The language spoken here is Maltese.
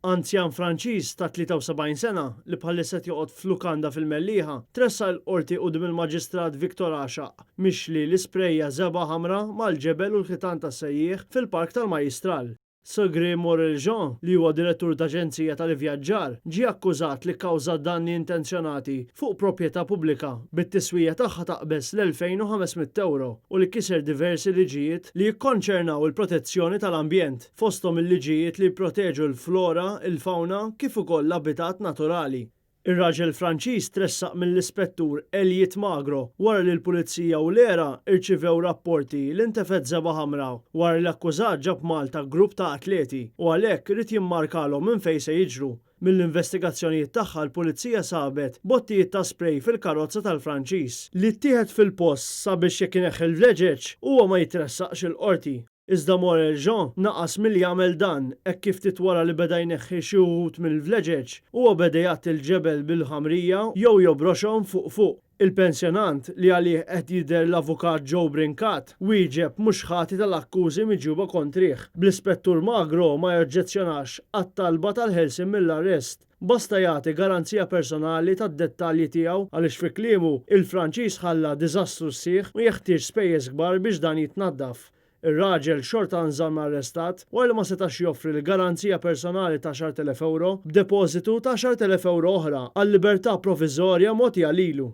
Anzjan Franċiż ta' 73 sena li bħalissa joqgħod f'lukanda fil-Mellieħa tressa l-qorti quddiem il-Maġistrat Viktor Għaxaq mixli l-isprejja żeba' ħamra mal-ġebel u l-ħitan tas-sejjieħ fil-Park tal-Majistral. Il-każ li huwa direttur d'Aġenzija tal-Vleġeġ ġie akkużat li kkawża danni intenzjonati fuq proprjetà pubblika bit-tiswija tagħha taqbes l-2500 euro u li kiser diversi liġijiet li jikkonċernaw il-protezzjoni tal-ambjent fosthom il-liġijiet li jipproteġu l-flora, il-fawna kif ukoll l-abitat naturali. Ir-raġel Franċiż tressaq mill-ispettur Elliot Magro wara li l-Pulizija u l-ERA rċivew rapporti li ntefed żeba' ħamra wara li l-akkużat ġab Malta grupp ta' atleti u għalhekk irid jimmarkalhom minn fejn se jiġru. Mill-investigazzjonijiet tagħha l-Pulizija sabet bottijiet ta' sprej fil-karozza tal-Franċiż li ttieħed fil-post sabiex jekk ineħħi l-vleġeġ huwa ma jitressaqx il-qorti. Iżda Jean naqas milli jagħmel dan hekk kif titwara li beda jneħħi xi wħud mill-vleġeġ huwa beda jgħatti l-ġebel bil-ħamrija jew jobroxhom fuq. Il-pensjonant li għalih qed jidher l-avukat Joe Brinkat wieġeb mhux ħati tal-akkużi miġjuba kontrih. Bl-Ispettur Magro ma joġġezzjonax għat-talba tal-ħelsien mill-arrest. Basta jagħti garanzija personali tad-dettalji tiegħu għaliex fi kliemu il-Franċiż ħalla diżastru sħiħ u jeħtieġ spejjeż kbar biex dan jitnaddaf. Ir-raġel xorta nżamm arrestat wara li ma setax joffri l-garanzija personali ta' 10,000 euro b'depożitu ta' 10,000 euro oħra għal libertà proviżorja mogħtija lilu.